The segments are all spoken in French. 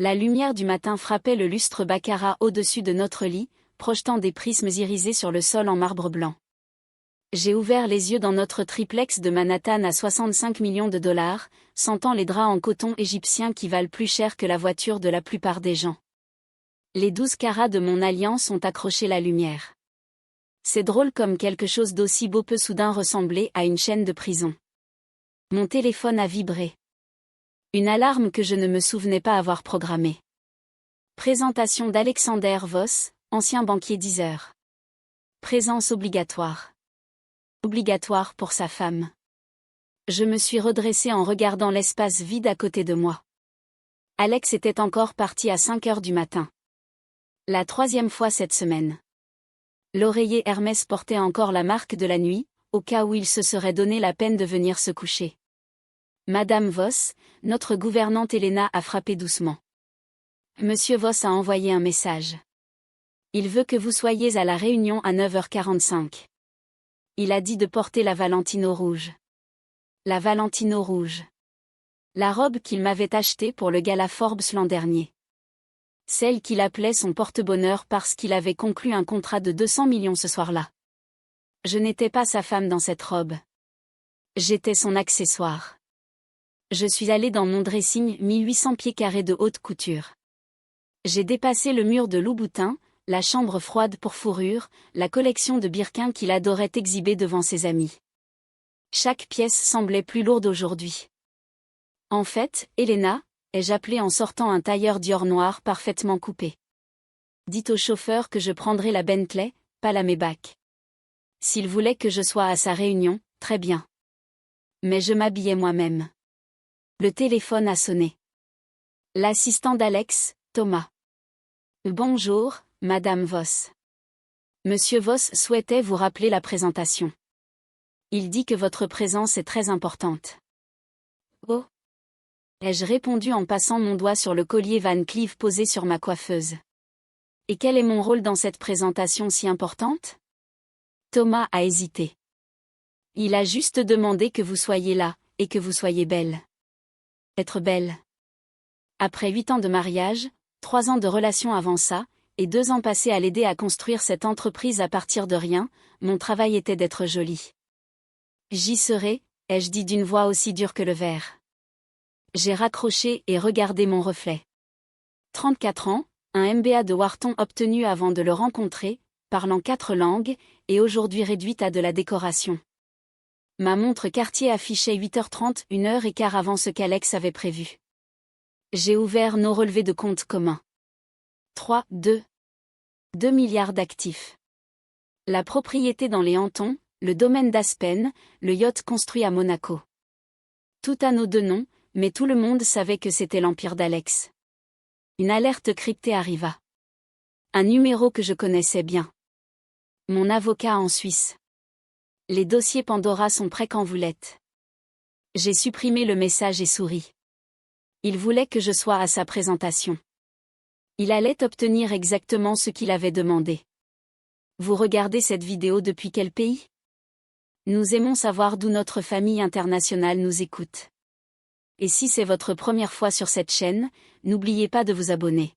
La lumière du matin frappait le lustre baccarat au-dessus de notre lit, projetant des prismes irisés sur le sol en marbre blanc. J'ai ouvert les yeux dans notre triplex de Manhattan à 65 millions de dollars, sentant les draps en coton égyptien qui valent plus cher que la voiture de la plupart des gens. Les 12 carats de mon alliance ont accroché la lumière. C'est drôle comme quelque chose d'aussi beau peut soudain ressembler à une chaîne de prison. Mon téléphone a vibré. Une alarme que je ne me souvenais pas avoir programmée. Présentation d'Alexander Voss, ancien banquier Deezer. Présence obligatoire. Obligatoire pour sa femme. Je me suis redressée en regardant l'espace vide à côté de moi. Alex était encore parti à 5 heures du matin. La 3e fois cette semaine. L'oreiller Hermès portait encore la marque de la nuit, au cas où il se serait donné la peine de venir se coucher. Madame Voss, notre gouvernante Elena a frappé doucement. Monsieur Voss a envoyé un message. Il veut que vous soyez à la réunion à 9h45. Il a dit de porter la Valentino rouge. La Valentino rouge. La robe qu'il m'avait achetée pour le gala Forbes l'an dernier. Celle qu'il appelait son porte-bonheur parce qu'il avait conclu un contrat de 200 millions ce soir-là. Je n'étais pas sa femme dans cette robe. J'étais son accessoire. Je suis allée dans mon dressing 1800 pieds carrés de haute couture. J'ai dépassé le mur de Louboutin, la chambre froide pour fourrure, la collection de Birkin qu'il adorait exhiber devant ses amis. Chaque pièce semblait plus lourde aujourd'hui. En fait, Elena, ai-je appelé en sortant un tailleur Dior noir parfaitement coupé. Dites au chauffeur que je prendrai la Bentley, pas la Maybach. S'il voulait que je sois à sa réunion, très bien. Mais je m'habillais moi-même. Le téléphone a sonné. L'assistant d'Alex, Thomas. Bonjour, Madame Voss. Monsieur Voss souhaitait vous rappeler la présentation. Il dit que votre présence est très importante. Oh. Ai-je répondu en passant mon doigt sur le collier Van Cleef posé sur ma coiffeuse. Et quel est mon rôle dans cette présentation si importante? Thomas a hésité. Il a juste demandé que vous soyez là, et que vous soyez belle. Être belle. Après 8 ans de mariage, 3 ans de relation avant ça, et 2 ans passés à l'aider à construire cette entreprise à partir de rien, mon travail était d'être jolie. J'y serai, ai-je dit d'une voix aussi dure que le verre. J'ai raccroché et regardé mon reflet. 34 ans, un MBA de Wharton obtenu avant de le rencontrer, parlant 4 langues, et aujourd'hui réduite à de la décoration. Ma montre Cartier affichait 8h30, 1h15 avant ce qu'Alex avait prévu. J'ai ouvert nos relevés de compte communs. 2 milliards d'actifs. La propriété dans les Hantons, le domaine d'Aspen, le yacht construit à Monaco. Tout à nos 2 noms, mais tout le monde savait que c'était l'empire d'Alex. Une alerte cryptée arriva. Un numéro que je connaissais bien. Mon avocat en Suisse. Les dossiers Pandora sont prêts quand vous l'êtes. J'ai supprimé le message et souri. Il voulait que je sois à sa présentation. Il allait obtenir exactement ce qu'il avait demandé. Vous regardez cette vidéo depuis quel pays? Nous aimons savoir d'où notre famille internationale nous écoute. Et si c'est votre première fois sur cette chaîne, n'oubliez pas de vous abonner.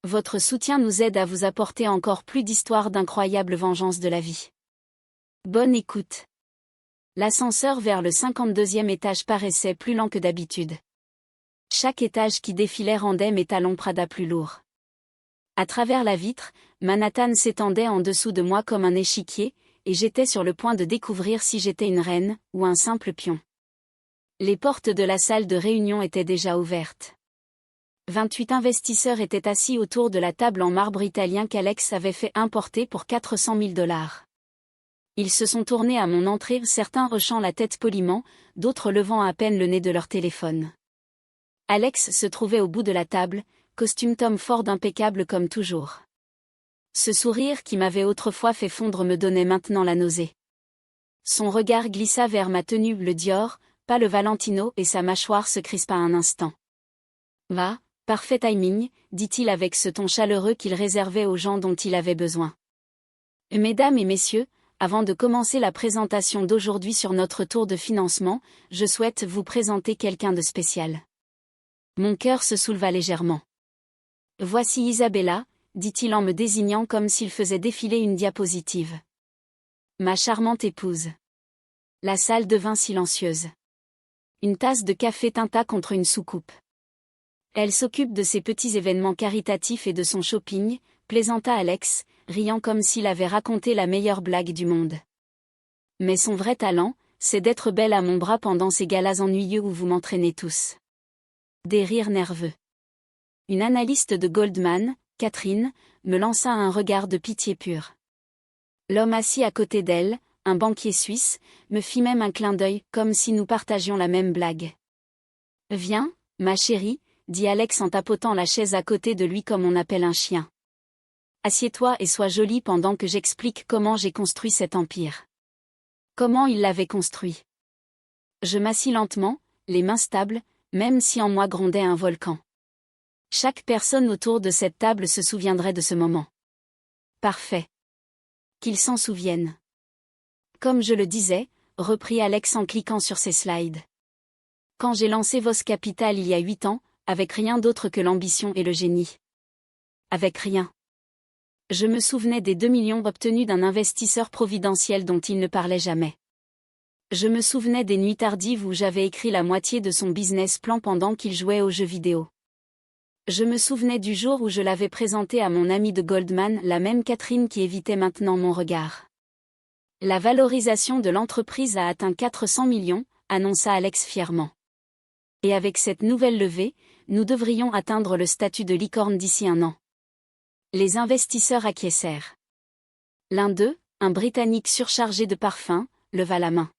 Votre soutien nous aide à vous apporter encore plus d'histoires d'incroyables vengeances de la vie. Bonne écoute. L'ascenseur vers le 52e étage paraissait plus lent que d'habitude. Chaque étage qui défilait rendait mes talons Prada plus lourds. À travers la vitre, Manhattan s'étendait en dessous de moi comme un échiquier, et j'étais sur le point de découvrir si j'étais une reine, ou un simple pion. Les portes de la salle de réunion étaient déjà ouvertes. 28 investisseurs étaient assis autour de la table en marbre italien qu'Alex avait fait importer pour 400 000 $. Ils se sont tournés à mon entrée, certains hochant la tête poliment, d'autres levant à peine le nez de leur téléphone. Alex se trouvait au bout de la table, costume Tom Ford impeccable comme toujours. Ce sourire qui m'avait autrefois fait fondre me donnait maintenant la nausée. Son regard glissa vers ma tenue bleu Dior, pas le Valentino, et sa mâchoire se crispa un instant. Va, parfait timing, dit-il avec ce ton chaleureux qu'il réservait aux gens dont il avait besoin. Mesdames et messieurs, avant de commencer la présentation d'aujourd'hui sur notre tour de financement, je souhaite vous présenter quelqu'un de spécial. Mon cœur se souleva légèrement. Voici Isabella, dit-il en me désignant comme s'il faisait défiler une diapositive. Ma charmante épouse. La salle devint silencieuse. Une tasse de café tinta contre une soucoupe. Elle s'occupe de ses petits événements caritatifs et de son shopping, plaisanta Alex, riant comme s'il avait raconté la meilleure blague du monde. Mais son vrai talent, c'est d'être belle à mon bras pendant ces galas ennuyeux où vous m'entraînez tous. Des rires nerveux. Une analyste de Goldman, Catherine, me lança un regard de pitié pure. L'homme assis à côté d'elle, un banquier suisse, me fit même un clin d'œil, comme si nous partagions la même blague. « Viens, ma chérie », dit Alex en tapotant la chaise à côté de lui comme on appelle un chien. « Assieds-toi et sois jolie pendant que j'explique comment j'ai construit cet empire. » Comment il l'avait construit. Je m'assis lentement, les mains stables, même si en moi grondait un volcan. Chaque personne autour de cette table se souviendrait de ce moment. Parfait. Qu'ils s'en souviennent. Comme je le disais, reprit Alex en cliquant sur ses slides. Quand j'ai lancé Voz Capital il y a 8 ans, avec rien d'autre que l'ambition et le génie. Avec rien. Je me souvenais des 2 millions obtenus d'un investisseur providentiel dont il ne parlait jamais. Je me souvenais des nuits tardives où j'avais écrit la moitié de son business plan pendant qu'il jouait aux jeux vidéo. Je me souvenais du jour où je l'avais présenté à mon amie de Goldman, la même Catherine qui évitait maintenant mon regard. La valorisation de l'entreprise a atteint 400 millions, annonça Alex fièrement. Et avec cette nouvelle levée, nous devrions atteindre le statut de licorne d'ici 1 an. Les investisseurs acquiescèrent. L'un d'eux, un Britannique surchargé de parfums, leva la main.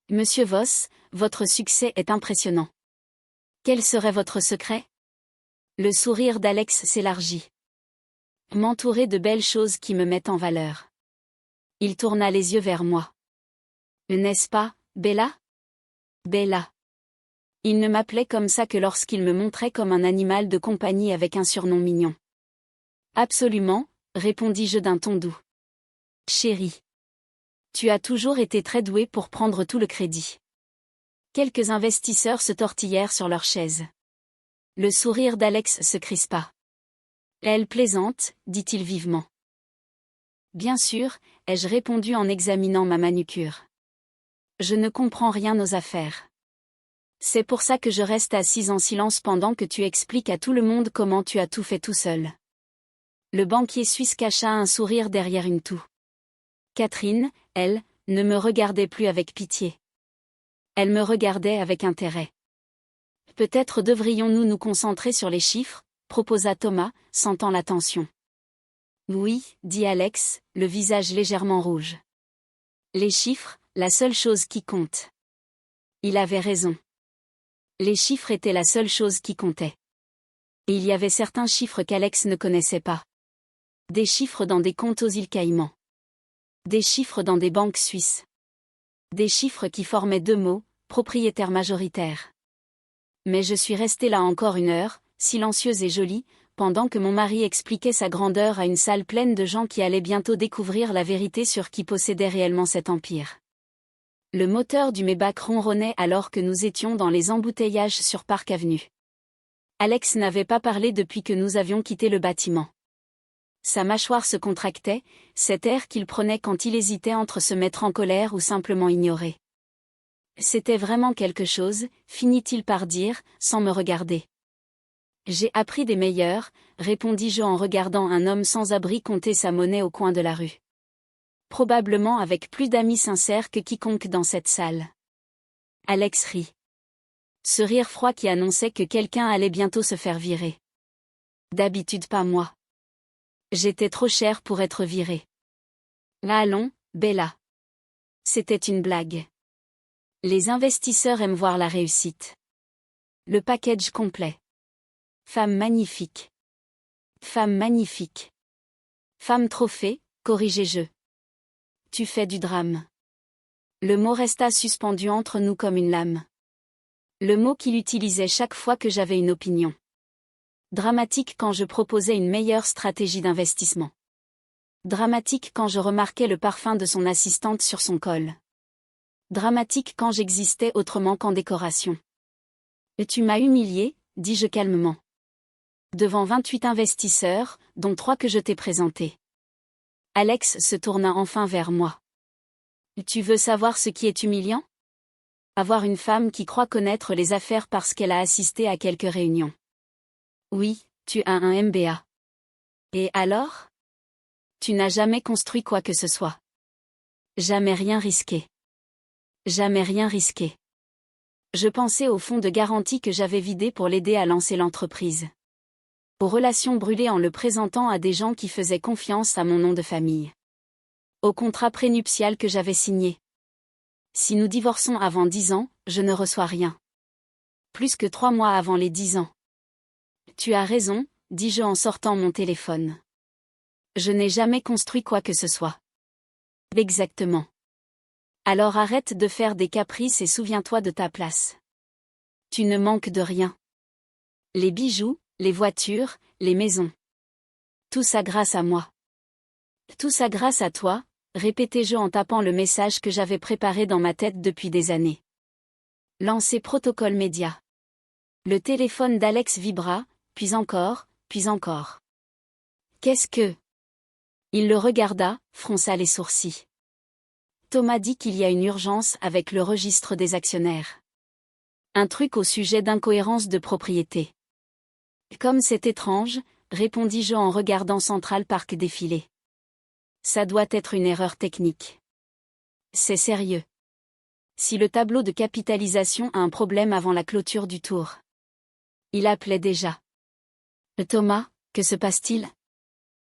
« Monsieur Voss, votre succès est impressionnant. Quel serait votre secret ?» Le sourire d'Alex s'élargit. « M'entourer de belles choses qui me mettent en valeur. » Il tourna les yeux vers moi. « N'est-ce pas, Bella ?»« Bella. » Il ne m'appelait comme ça que lorsqu'il me montrait comme un animal de compagnie avec un surnom mignon. « Absolument, » répondis-je d'un ton doux. « Chérie. Tu as toujours été très douée pour prendre tout le crédit. » Quelques investisseurs se tortillèrent sur leurs chaises. Le sourire d'Alex se crispa. « Elle plaisante, » dit-il vivement. « Bien sûr, ai-je répondu en examinant ma manucure. Je ne comprends rien aux affaires. C'est pour ça que je reste assise en silence pendant que tu expliques à tout le monde comment tu as tout fait tout seul. » Le banquier suisse cacha un sourire derrière une toux. Catherine, elle, ne me regardait plus avec pitié. Elle me regardait avec intérêt. « Peut-être devrions-nous nous concentrer sur les chiffres ?» proposa Thomas, sentant la tension. « Oui, » dit Alex, le visage légèrement rouge. « Les chiffres, la seule chose qui compte. » Il avait raison. Les chiffres étaient la seule chose qui comptait. Et il y avait certains chiffres qu'Alex ne connaissait pas. Des chiffres dans des comptes aux îles Caïmans. Des chiffres dans des banques suisses. Des chiffres qui formaient 2 mots, propriétaire majoritaire. Mais je suis restée là encore 1 heure, silencieuse et jolie, pendant que mon mari expliquait sa grandeur à une salle pleine de gens qui allaient bientôt découvrir la vérité sur qui possédait réellement cet empire. Le moteur du Maybach ronronnait alors que nous étions dans les embouteillages sur Park Avenue. Alex n'avait pas parlé depuis que nous avions quitté le bâtiment. Sa mâchoire se contractait, cet air qu'il prenait quand il hésitait entre se mettre en colère ou simplement ignorer. C'était vraiment quelque chose, finit-il par dire, sans me regarder. J'ai appris des meilleurs, répondis-je en regardant un homme sans abri compter sa monnaie au coin de la rue. Probablement avec plus d'amis sincères que quiconque dans cette salle. Alex rit. Ce rire froid qui annonçait que quelqu'un allait bientôt se faire virer. D'habitude pas moi. J'étais trop chère pour être virée. Allons, Bella. C'était une blague. Les investisseurs aiment voir la réussite. Le package complet. Femme magnifique. Femme magnifique. Femme trophée, corrigeai-je. Tu fais du drame. Le mot resta suspendu entre nous comme une lame. Le mot qu'il utilisait chaque fois que j'avais une opinion. Dramatique quand je proposais une meilleure stratégie d'investissement. Dramatique quand je remarquais le parfum de son assistante sur son col. Dramatique quand j'existais autrement qu'en décoration. « Tu m'as humilié, » dis-je calmement. Devant 28 investisseurs, dont 3 que je t'ai présentés. Alex se tourna enfin vers moi. Tu veux savoir ce qui est humiliant? Avoir une femme qui croit connaître les affaires parce qu'elle a assisté à quelques réunions. Oui, tu as un MBA. Et alors? Tu n'as jamais construit quoi que ce soit. Jamais rien risqué. Jamais rien risqué. Je pensais au fonds de garantie que j'avais vidé pour l'aider à lancer l'entreprise. Aux relations brûlées en le présentant à des gens qui faisaient confiance à mon nom de famille. Au contrat prénuptial que j'avais signé. Si nous divorçons avant 10 ans, je ne reçois rien. Plus que 3 mois avant les 10 ans. Tu as raison, dis-je en sortant mon téléphone. Je n'ai jamais construit quoi que ce soit. Exactement. Alors arrête de faire des caprices et souviens-toi de ta place. Tu ne manques de rien. Les bijoux, les voitures, les maisons. Tout ça grâce à moi. Tout ça grâce à toi, répétai-je en tapant le message que j'avais préparé dans ma tête depuis des années. Lancer protocole média. Le téléphone d'Alex vibra, puis encore, puis encore. Qu'est-ce que? Il le regarda, fronça les sourcils. Thomas dit qu'il y a une urgence avec le registre des actionnaires. Un truc au sujet d'incohérence de propriété. Comme c'est étrange, répondis-je en regardant Central Park défiler. Ça doit être une erreur technique. C'est sérieux. Si le tableau de capitalisation a un problème avant la clôture du tour. Il appelait déjà. Thomas, que se passe-t-il?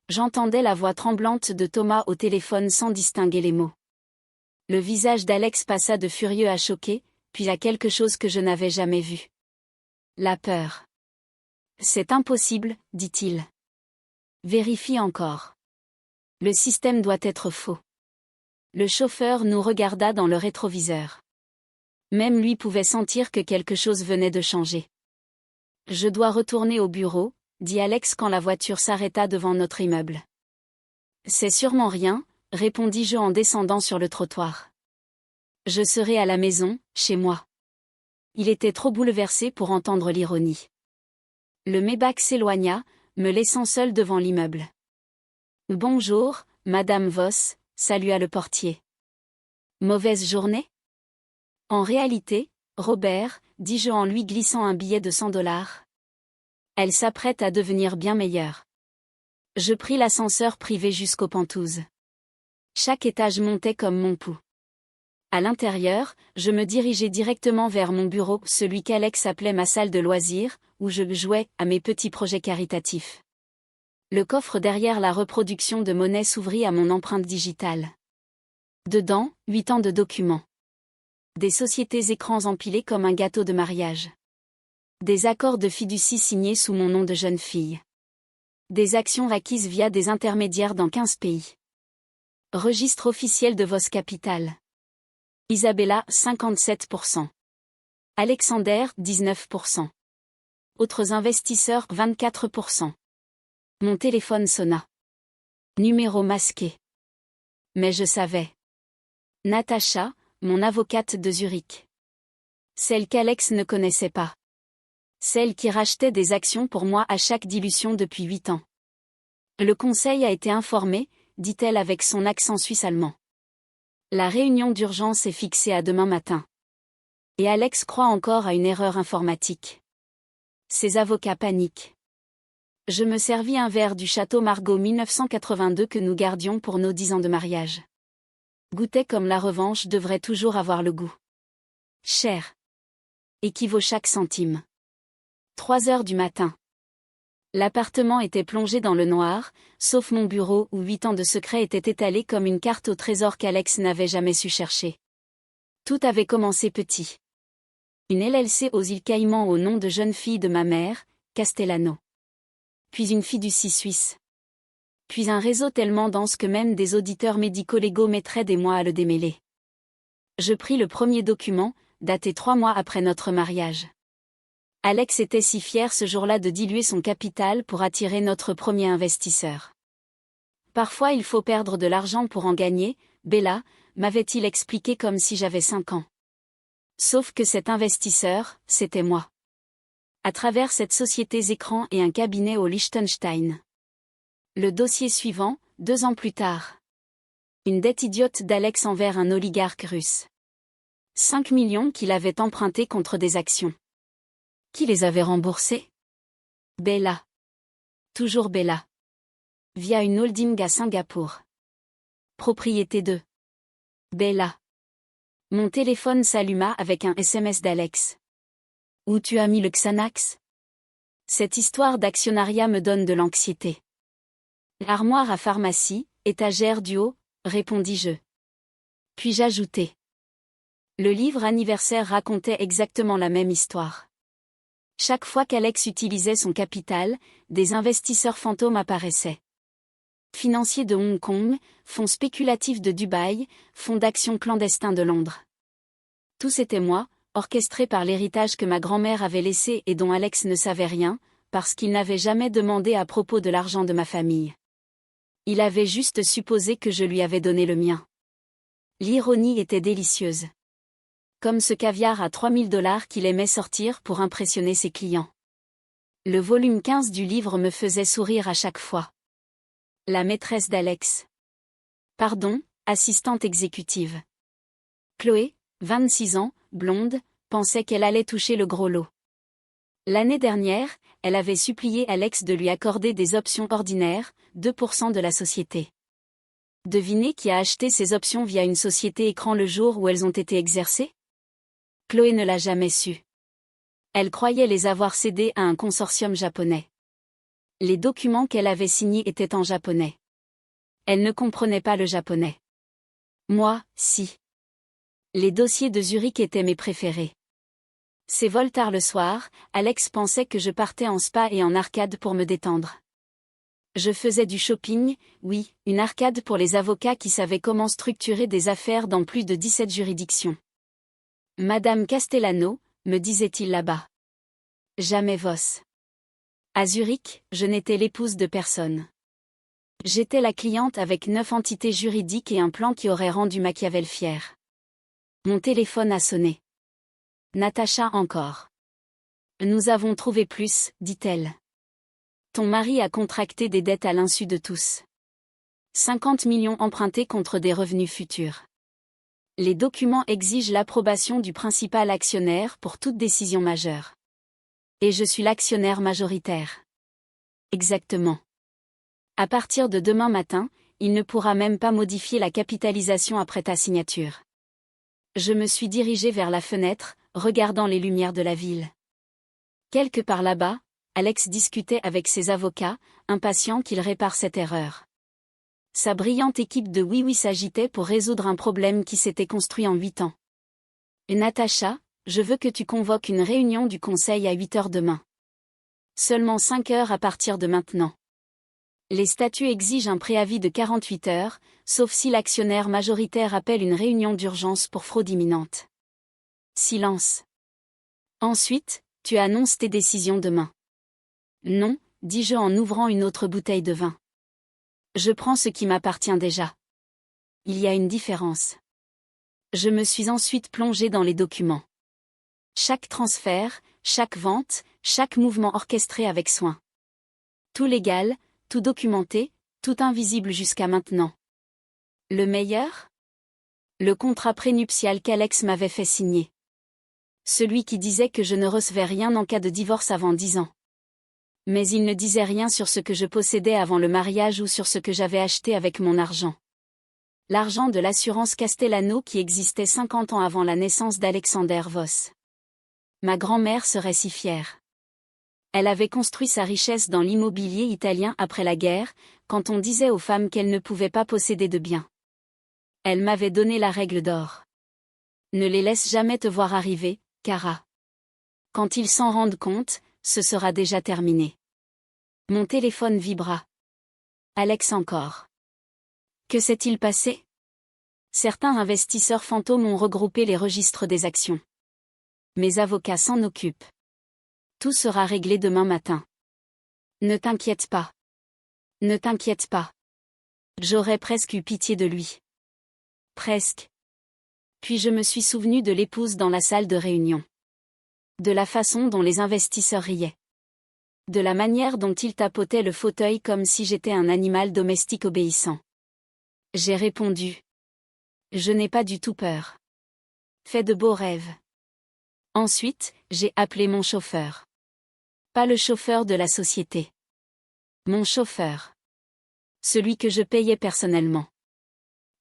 J'entendais la voix tremblante de Thomas au téléphone sans distinguer les mots. Le visage d'Alex passa de furieux à choqué, puis à quelque chose que je n'avais jamais vu. La peur. C'est impossible, dit-il. Vérifie encore. Le système doit être faux. Le chauffeur nous regarda dans le rétroviseur. Même lui pouvait sentir que quelque chose venait de changer. Je dois retourner au bureau, dit Alex quand la voiture s'arrêta devant notre immeuble. C'est sûrement rien, répondis-je en descendant sur le trottoir. Je serai à la maison, chez moi. Il était trop bouleversé pour entendre l'ironie. Le Maybach s'éloigna, me laissant seul devant l'immeuble. Bonjour, Madame Voss, salua le portier. Mauvaise journée? En réalité, Robert, dis-je en lui glissant un billet de $100. Elle s'apprête à devenir bien meilleure. Je pris l'ascenseur privé jusqu'aux Pentouses. Chaque étage montait comme mon pouls. À l'intérieur, je me dirigeais directement vers mon bureau, celui qu'Alex appelait ma salle de loisirs, où je jouais à mes petits projets caritatifs. Le coffre derrière la reproduction de monnaie s'ouvrit à mon empreinte digitale. Dedans, 8 ans de documents. Des sociétés écrans empilés comme un gâteau de mariage. Des accords de fiducie signés sous mon nom de jeune fille. Des actions acquises via des intermédiaires dans 15 pays. Registre officiel de Voss Capital. Isabella, 57%. Alexander, 19%. Autres investisseurs, 24%. Mon téléphone sonna. Numéro masqué. Mais je savais. Natacha, mon avocate de Zurich. Celle qu'Alex ne connaissait pas. Celle qui rachetait des actions pour moi à chaque dilution depuis 8 ans. Le conseil a été informé, dit-elle avec son accent suisse-allemand. La réunion d'urgence est fixée à demain matin. Et Alex croit encore à une erreur informatique. Ses avocats paniquent. Je me servis un verre du Château Margaux 1982 que nous gardions pour nos 10 ans de mariage. Goûter comme la revanche devrait toujours avoir le goût. Cher. Équivaut chaque centime. 3 heures du matin. L'appartement était plongé dans le noir, sauf mon bureau où 8 ans de secret étaient étalés comme une carte au trésor qu'Alex n'avait jamais su chercher. Tout avait commencé petit. Une LLC aux îles Caïmans au nom de jeune fille de ma mère, Castellano. Puis une fiducie suisse. Puis un réseau tellement dense que même des auditeurs médico-légaux mettraient des mois à le démêler. Je pris le premier document, daté 3 mois après notre mariage. Alex était si fier ce jour-là de diluer son capital pour attirer notre premier investisseur. Parfois il faut perdre de l'argent pour en gagner, Bella, m'avait-il expliqué comme si j'avais 5 ans. Sauf que cet investisseur, c'était moi. à travers cette société écran et un cabinet au Liechtenstein. Le dossier suivant, 2 ans plus tard. Une dette idiote d'Alex envers un oligarque russe. 5 millions qu'il avait empruntés contre des actions. Qui les avait remboursés? Bella. Toujours Bella. Via une holding à Singapour. Propriété de Bella. Mon téléphone s'alluma avec un SMS d'Alex. Où tu as mis le Xanax? Cette histoire d'actionnariat me donne de l'anxiété. L'armoire à pharmacie, étagère du haut, répondis-je. Puis j'ajoutai. Le livre anniversaire racontait exactement la même histoire. Chaque fois qu'Alex utilisait son capital, des investisseurs fantômes apparaissaient. Financiers de Hong Kong, fonds spéculatifs de Dubaï, fonds d'action clandestins de Londres. Tout c'était moi, orchestré par l'héritage que ma grand-mère avait laissé et dont Alex ne savait rien, parce qu'il n'avait jamais demandé à propos de l'argent de ma famille. Il avait juste supposé que je lui avais donné le mien. L'ironie était délicieuse. Comme ce caviar à $3000 qu'il aimait sortir pour impressionner ses clients. Le volume 15 du livre me faisait sourire à chaque fois. La maîtresse d'Alex. Pardon, assistante exécutive. Chloé, 26 ans, blonde, pensait qu'elle allait toucher le gros lot. L'année dernière, elle avait supplié Alex de lui accorder des options ordinaires, 2% de la société. Devinez qui a acheté ces options via une société écran le jour où elles ont été exercées? Chloé ne l'a jamais su. Elle croyait les avoir cédées à un consortium japonais. Les documents qu'elle avait signés étaient en japonais. Elle ne comprenait pas le japonais. Moi, si. Les dossiers de Zurich étaient mes préférés. C'est vol tard le soir, Alex pensait que je partais en spa et en arcade pour me détendre. Je faisais du shopping, oui, une arcade pour les avocats qui savaient comment structurer des affaires dans plus de 17 juridictions. Madame Castellano, me disait-il là-bas. Jamais Voss. À Zurich, je n'étais l'épouse de personne. J'étais la cliente avec 9 entités juridiques et un plan qui aurait rendu Machiavel fier. Mon téléphone a sonné. Natacha encore. Nous avons trouvé plus, dit-elle. Ton mari a contracté des dettes à l'insu de tous. 50 millions empruntés contre des revenus futurs. Les documents exigent l'approbation du principal actionnaire pour toute décision majeure. Et je suis l'actionnaire majoritaire. Exactement. À partir de demain matin, il ne pourra même pas modifier la capitalisation après ta signature. Je me suis dirigé vers la fenêtre, regardant les lumières de la ville. Quelque part là-bas, Alex discutait avec ses avocats, impatient qu'il répare cette erreur. Sa brillante équipe de oui-oui s'agitait pour résoudre un problème qui s'était construit en 8 ans. Natacha, je veux que tu convoques une réunion du conseil à 8 heures demain. Seulement 5 heures à partir de maintenant. Les statuts exigent un préavis de 48 heures, sauf si l'actionnaire majoritaire appelle une réunion d'urgence pour fraude imminente. Silence. Ensuite, tu annonces tes décisions demain. Non, dis-je en ouvrant une autre bouteille de vin. Je prends ce qui m'appartient déjà. Il y a une différence. Je me suis ensuite plongé dans les documents. Chaque transfert, chaque vente, chaque mouvement orchestré avec soin. Tout légal, tout documenté, tout invisible jusqu'à maintenant. Le meilleur? Le contrat prénuptial qu'Alex m'avait fait signer. Celui qui disait que je ne recevais rien en cas de divorce avant 10 ans. Mais il ne disait rien sur ce que je possédais avant le mariage ou sur ce que j'avais acheté avec mon argent. L'argent de l'assurance Castellano qui existait 50 ans avant la naissance d'Alexander Voss. Ma grand-mère serait si fière. Elle avait construit sa richesse dans l'immobilier italien après la guerre, quand on disait aux femmes qu'elles ne pouvaient pas posséder de biens. Elle m'avait donné la règle d'or. Ne les laisse jamais te voir arriver, Cara. Quand ils s'en rendent compte, ce sera déjà terminé. Mon téléphone vibra. Alex encore. Que s'est-il passé? Certains investisseurs fantômes ont regroupé les registres des actions. Mes avocats s'en occupent. Tout sera réglé demain matin. Ne t'inquiète pas. Ne t'inquiète pas. J'aurais presque eu pitié de lui. Presque. Puis je me suis souvenu de l'épouse dans la salle de réunion. De la façon dont les investisseurs riaient. De la manière dont ils tapotaient le fauteuil comme si j'étais un animal domestique obéissant. J'ai répondu. Je n'ai pas du tout peur. Fais de beaux rêves. Ensuite, j'ai appelé mon chauffeur. Pas le chauffeur de la société. Mon chauffeur. Celui que je payais personnellement.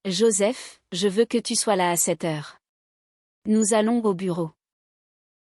Joseph, je veux que tu sois là à 7 heures. Nous allons au bureau.